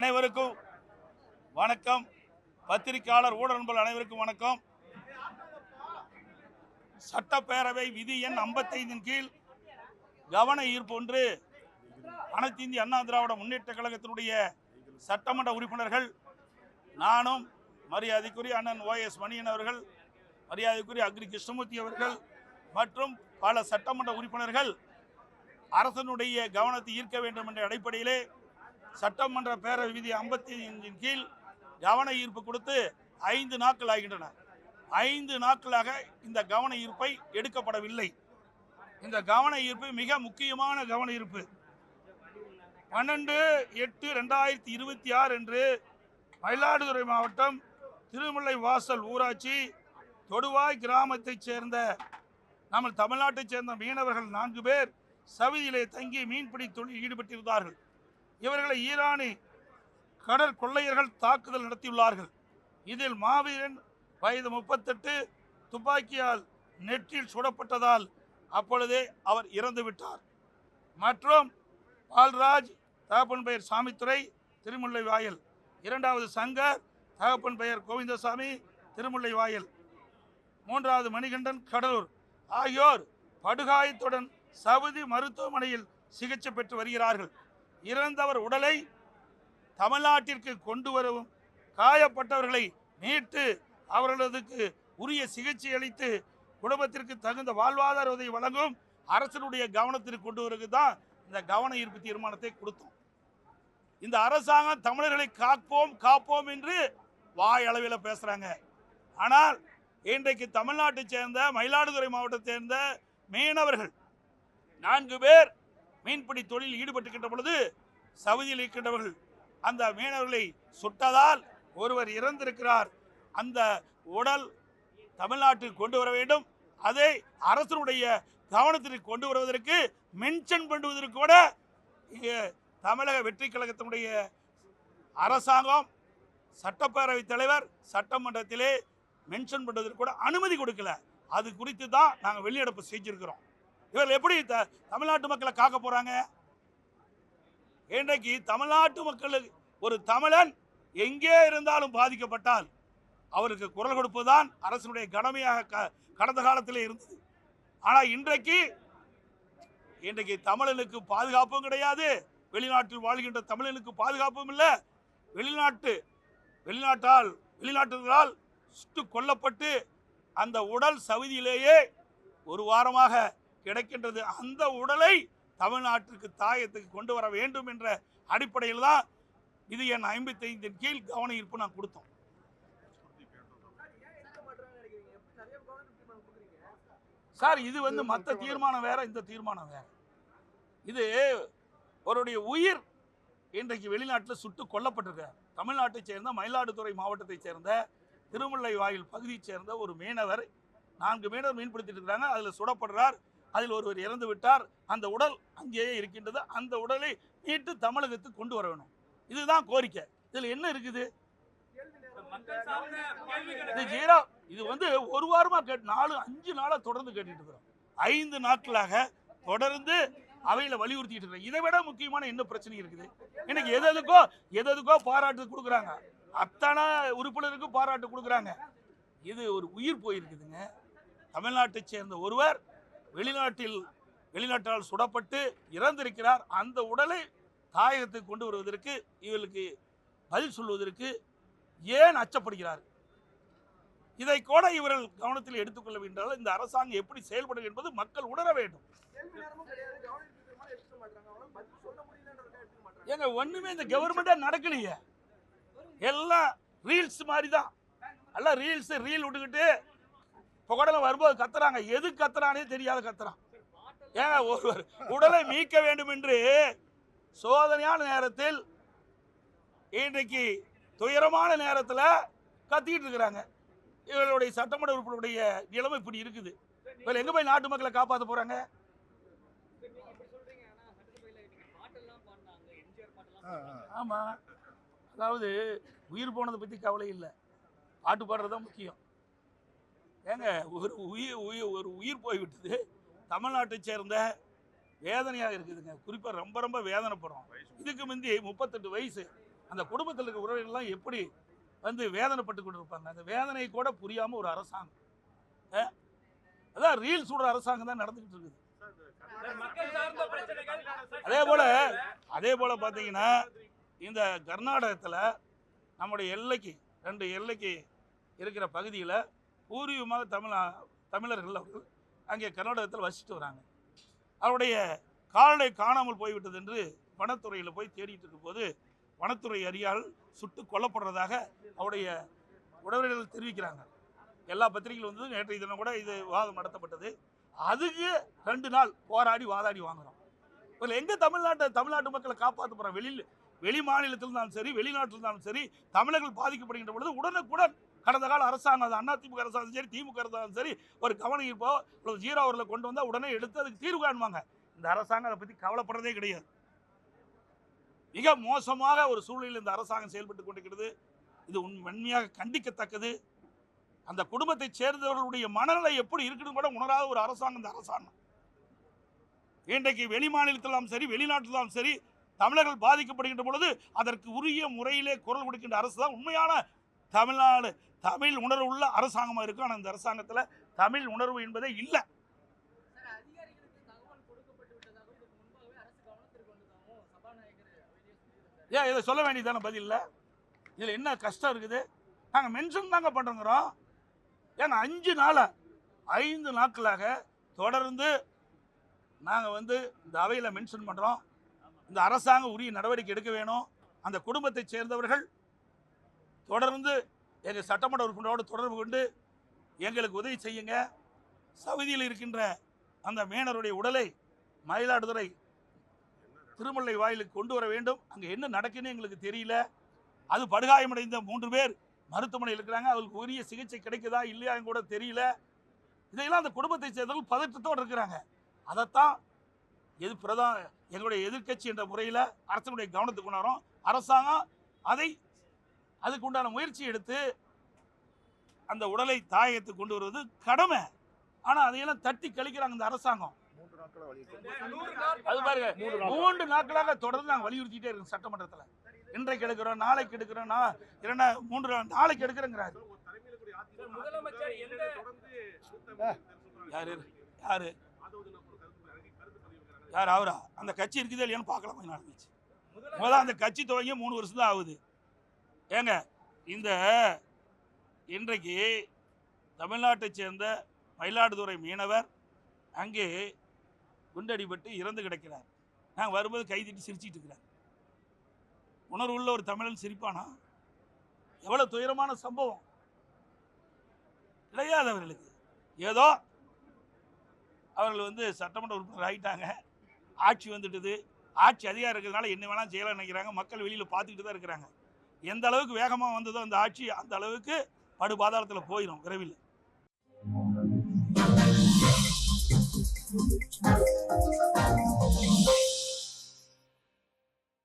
அனைவருக்கும் வணக்கம். பத்திரிகையாளர் ஊடகங்கள் அனைவருக்கும் வணக்கம். சட்டப்பேரவை விதி எண் 55 கீழ் கவன ஈர்ப்பு ஒன்று அனைத்து இந்திய அண்ணா திராவிட முன்னேற்ற கழகத்தினுடைய சட்டமன்ற உறுப்பினர்கள், நானும் மரியாதைக்குரிய அண்ணன் OS மணியன் அவர்கள், மரியாதைக்குரிய அக்ரி கிருஷ்ணமூர்த்தி அவர்கள் மற்றும் பல சட்டமன்ற உறுப்பினர்கள் அரசனுடைய கவனத்தை ஈர்க்க வேண்டும் என்ற அடிப்படையிலே சட்டமன்ற பேரவை விதி 55 கீழ் கவன ஈர்ப்பு கொடுத்து 5 நாட்கள் ஆகின்றன. 5 நாட்களாக இந்த கவன ஈர்ப்பை எடுக்கப்படவில்லை. இந்த கவன ஈர்ப்பு மிக முக்கியமான கவன ஈர்ப்பு. 12/8/2026 அன்று மயிலாடுதுறை மாவட்டம் திருமுல்லை வாசல் ஊராட்சி தொடுவாய் கிராமத்தைச் சேர்ந்த நம்ம தமிழ்நாட்டைச் சேர்ந்த மீனவர்கள் 4 பேர் சவிதியிலே தங்கி மீன்பிடி தொழிலில் ஈடுபட்டிருந்தார்கள். இவர்களை ஈரானி கடல் கொள்ளையர்கள் தாக்குதல் நடத்தியுள்ளார்கள். இதில் மாவீரன் வயது 38 துப்பாக்கியால் நெற்றில் சுடப்பட்டதால் அப்பொழுதே அவர் இறந்துவிட்டார். மற்றும் பால்ராஜ், தகப்பன் பெயர் சாமித்துறை, திருமுல்லை வாயல். 2வது சங்கர், தகப்பன் பெயர் கோவிந்தசாமி, திருமுல்லை வாயல். 3வது மணிகண்டன், கடலூர் ஆகியோர் படுகாயத்துடன் சவுதி மருத்துவமனையில் சிகிச்சை பெற்று வருகிறார்கள். இறந்தவர் உடலை தமிழ்நாட்டிற்கு கொண்டு வரவும் காயப்பட்டவர்களை மீட்டு அவர்களுக்கு உரிய சிகிச்சை அளித்து குடும்பத்திற்கு தகுந்த வாழ்வாதார உதவி வழங்கும் அரசனுடைய கவனத்திற்கு கொண்டு வருவது தான் இந்த கவன ஈர்ப்பு தீர்மானத்தை கொடுத்தோம். இந்த அரசாங்கம் தமிழர்களை காப்போம் என்று வாய் அளவில் பேசுறாங்க. ஆனால் இன்றைக்கு தமிழ்நாட்டை சேர்ந்த மயிலாடுதுறை மாவட்டத்தை சேர்ந்த மீனவர்கள் 4 பேர் மீன்பிடி தொழில் ஈடுபட்டுக்கின்ற பொழுது சவுதியில் இருக்கின்றவர்கள் அந்த மீனவர்களை சுட்டதால் ஒருவர் இறந்திருக்கிறார். அந்த உடல் தமிழ்நாட்டுக்கு கொண்டு வர வேண்டும். அதை அரசனுடைய கவனத்திற்கு கொண்டு வருவதற்கு மென்ஷன் பண்ணுவதற்கு கூட இங்கே தமிழக வெற்றி கழகத்தினுடைய அரசாங்கம், சட்டப்பேரவை தலைவர் சட்டமன்றத்திலே மென்ஷன் பண்ணுவதற்கு கூட அனுமதி கொடுக்கல. அது குறித்து தான் நாங்கள் வெளிநடப்பு செஞ்சிருக்கிறோம். இவர்கள் எப்படி தமிழ்நாட்டு மக்களை காக்க போறாங்க? இன்றைக்கு தமிழ்நாட்டு மக்களுக்கு ஒரு தமிழன் எங்கே இருந்தாலும் பாதிக்கப்பட்டால் அவருக்கு குரல் கொடுப்பதுதான் அரசுடைய கடமையாக கடந்த காலத்திலே இருந்தது. ஆனால் இன்றைக்கு தமிழனுக்கு பாதுகாப்பும் கிடையாது, வெளிநாட்டில் வாழ்கின்ற தமிழனுக்கு பாதுகாப்பும் இல்லை. வெளிநாட்டவர்களால் சுட்டு கொல்லப்பட்டு அந்த உடல் சவுதியிலேயே ஒரு வாரமாக கிடைக்கின்றது. அந்த உடலை தமிழ்நாட்டிற்கு தாயத்துக்கு கொண்டு வர வேண்டும் என்ற அடிப்படையில் தான் இது என் 55 கீழ் கவன ஈர்ப்பு நான் கொடுத்தோம். சார், இது மற்ற தீர்மானம் வேற, இந்த தீர்மானம் வேற. இது அவருடைய உயிர் இன்றைக்கு வெளிநாட்டில் சுட்டு கொல்லப்பட்டிருக்கார். தமிழ்நாட்டை சேர்ந்த மயிலாடுதுறை மாவட்டத்தை சேர்ந்த திருமுல்லை வாயில் பகுதியை சேர்ந்த ஒரு மீனவர், 4 மீனவர் மீன்பிடித்திட்டு இருக்கிறாங்க. அதில் சுடப்படுறார். அதில் ஒருவர் இறந்து விட்டார். அந்த உடல் அங்கேயே இருக்கின்றது. அந்த உடலை மீட்டு தமிழகத்துக்கு கொண்டு வர வேணும். இதுதான் கோரிக்கை. இதில் என்ன இருக்குது? இது ஒரு வாரமா 4-5 நாளா தொடர்ந்து கேட்டுட்டு இருக்கிறோம். 5 நாட்களாக தொடர்ந்து அவையில வலியுறுத்திட்டு இருக்கிறோம். இதை விட முக்கியமான என்ன பிரச்சனை இருக்குது? இன்னைக்கு எதுக்கோ பாராட்டு கொடுக்குறாங்க. அத்தனை உறுப்பினருக்கும் பாராட்டு கொடுக்குறாங்க. இது ஒரு உயிர் போயிருக்குதுங்க. தமிழ்நாட்டை சேர்ந்த ஒருவர் வெளிநாட்டால் சுடப்பட்டு இறந்திருக்கிறார். அந்த உடலை தாயகத்துக்கு கொண்டு வருவதற்கு இவர்களுக்கு பதில் சொல்வதற்கு ஏன் அச்சப்படுகிறார்? இதை கூட இவர்கள் கவனத்தில் எடுத்துக்கொள்ள வேண்டும். இந்த அரசாங்கம் எப்படி செயல்படும் என்பது மக்கள் உணர வேண்டும். ஏங்க, ஒண்ணுமே இந்த கவர்மெண்டா நடக்கலையே. எல்லாம் ரீல்ஸ் மாதிரி தான். எல்லாம் ரீல் விட்டுக்கிட்டு புகடல வரும்போது கத்துறாங்க. எது கத்துறானே தெரியாத கத்துறான். ஏங்க, ஒருவர் உடலை மீட்க வேண்டும் என்று சோதனையான நேரத்தில், இன்றைக்கு துயரமான நேரத்தில் கத்திக்கிட்டு இருக்கிறாங்க. இவர்களுடைய சட்டமன்ற உறுப்பினருடைய நிலைமை இப்படி இருக்குது. இவர்கள் எங்க போய் நாட்டு மக்களை காப்பாற்ற போறாங்க? ஆமா, அதாவது உயிர் போனதை பத்தி கவலை இல்லை, பாட்டு பாடுறதுதான் முக்கியம். ஏங்க, ஒரு உயிர் போய்விட்டது. தமிழ்நாட்டை சேர்ந்த வேதனையாக இருக்குதுங்க. குறிப்பாக ரொம்ப ரொம்ப வேதனைப்படுறோம். இதுக்கு முந்தி 38 வயசு அந்த குடும்பத்தில் இருக்க உறவினர்கள்லாம் எப்படி வந்து வேதனைப்பட்டு கொண்டு இருப்பாங்க. அந்த வேதனை கூட புரியாம ஒரு அரசாங்கம், அதான் ரீல் சுடுற அரசாங்கம் தான் நடந்துகிட்டு இருக்குது. அதே போல பார்த்தீங்கன்னா இந்த கர்நாடகத்தில் நம்முடைய எல்லைக்கு 2 எல்லைக்கு இருக்கிற பகுதியில் பூர்வீகமாக தமிழர்கள் அவர்கள் அங்கே கர்நாடகத்தில் வசிச்சுட்டு வராங்க. அவருடைய கால்நடை காணாமல் போய்விட்டது என்று வனத்துறையில் போய் தேடிட்டு இருக்கும்போது வனத்துறை அதிகாரிகள் சுட்டு கொல்லப்படுறதாக அவருடைய உறவினர்கள் தெரிவிக்கிறாங்க. எல்லா பத்திரிகைகளும் வந்து நேற்றைய தினம் கூட இது விவாதம் நடத்தப்பட்டது. அதுக்கு 2 நாள் போராடி வாதாடி வாங்குறோம். இதில் எங்கே தமிழ்நாட்டு மக்களை காப்பாற்ற போகிறோம்? வெளி மாநிலத்தில் இருந்தாலும் சரி, வெளிநாட்டில் இருந்தாலும் சரி, தமிழர்கள் பாதிக்கப்படுகின்ற பொழுது உடனுக்குடன் கடந்த கால அரசாங்கம், அது அதிமுக அரசாங்கம் சரி, திமுக அரசாங்கம் சரி, ஒரு கவனம் ஈர்ப்போ அல்லது 0 அவரில் கொண்டு வந்தால் உடனே எடுத்து அதுக்கு தீர்வு காணுவாங்க. இந்த அரசாங்கம் அதை பற்றி கவலைப்படுறதே கிடையாது. மிக மோசமாக ஒரு சூழ்நிலையில் இந்த அரசாங்கம் செயல்பட்டு கொண்டிருக்கிறது. இது உண்மையாக கண்டிக்கத்தக்கது. அந்த குடும்பத்தை சேர்ந்தவர்களுடைய மனநிலை எப்படி இருக்குன்னு கூட உணராத ஒரு அரசாங்கம் இந்த அரசாங்கம். இன்றைக்கு வெளி மாநிலத்திலும் சரி, வெளிநாட்டிலும் சரி, தமிழர்கள் பாதிக்கப்படுகின்ற பொழுது அதற்கு உரிய முறையிலே குரல் கொடுக்கின்ற அரசு தான் உண்மையான தமிழ்நாடு தமிழ் உணர்வு உள்ள அரசாங்கமாக இருக்கும். ஆனால் இந்த அரசாங்கத்தில் தமிழ் உணர்வு என்பதே இல்லை. ஏன் இதை சொல்ல வேண்டியதான பதில் இல்லை? இதில் என்ன கஷ்டம் இருக்குது? நாங்கள் மென்ஷன் தாங்க பண்ணுறோங்கிறோம். ஏன்னா 5 நாட்களாக தொடர்ந்து நாங்கள் வந்து இந்த அவையில் மென்ஷன் பண்ணுறோம். இந்த அரசாங்கம் உரிய நடவடிக்கை எடுக்க வேணும். அந்த குடும்பத்தை சேர்ந்தவர்கள் தொடர்ந்து எங்கள் சட்டமன்ற உறுப்பினரோடு தொடர்பு கொண்டு எங்களுக்கு உதவி செய்யுங்க. சவுதியில் இருக்கின்ற அந்த மீனவருடைய உடலை மயிலாடுதுறை திருமலை வாயிலுக்கு கொண்டு வர வேண்டும். அங்கே என்ன நடக்குன்னு எங்களுக்கு தெரியல. அது படுகாயமடைந்த 3 பேர் மருத்துவமனையில் இருக்கிறாங்க. அவங்களுக்கு உரிய சிகிச்சை கிடைக்குதா இல்லையான்னு கூட தெரியல. இதையெல்லாம் அந்த குடும்பத்தை சேர்ந்தவர்கள் பதற்றத்தோடு இருக்கிறாங்க. அதைத்தான் எங்களுடைய எதிர்க்கட்சி என்ற முறையில் அரசனுடைய கவனத்துக்கு கொண்டு வரோம். அரசாங்கம் அதுக்கு உண்டான முயற்சி எடுத்து அந்த உடலை தாயகத்துக்கு கொண்டு வருவது கடமை. ஆனால் அதையெல்லாம் தட்டி கழிக்கிறாங்க இந்த அரசாங்கம். அது பாருங்க, 3 நாட்களாக தொடர்ந்து நாங்கள் வலியுறுத்திட்டே இருக்கோம் சட்டமன்றத்தில். இன்றைக்கு எடுக்கிறோம், நாளைக்கு எடுக்கிறோம், 3 நாளைக்கு எடுக்கிறேங்கிறாரு. யாரு அவரா? அந்த கட்சி இருக்குதா இல்லையான்னு பார்க்கலாம். நடந்துச்சு முதல்ல அந்த கட்சி துவங்கி 3 வருஷம் தான் ஆகுது. ஏங்க இந்த இன்றைக்கு தமிழ்நாட்டை சேர்ந்த மயிலாடுதுறை மீனவர் அங்கே குண்டடிபட்டு இறந்து கிடக்கிறார். நாங்கள் வரும்போது கைதிட்டு சிரிச்சிட்டு இருக்கிறார். உணர்வுள்ள ஒரு தமிழன் சிரிப்பானா? எவ்வளோ துயரமான சம்பவம் கிடையாது அவர்களுக்கு. ஏதோ அவர்கள் வந்து சட்டமன்ற உறுப்பினர் ஆகிட்டாங்க, ஆட்சி வந்துட்டுது, ஆட்சி அதிகாரம் இருக்கிறதுனால என்ன வேணாலும் செய்யலாம் நினைக்கிறாங்க. மக்கள் வெளியில் பார்த்துக்கிட்டு தான் இருக்கிறாங்க. எந்த அளவுக்கு வேகமாக வந்ததோ அந்த ஆட்சி அந்த அளவுக்கு படுபாதாளத்தில் போயிடும் விரைவில்.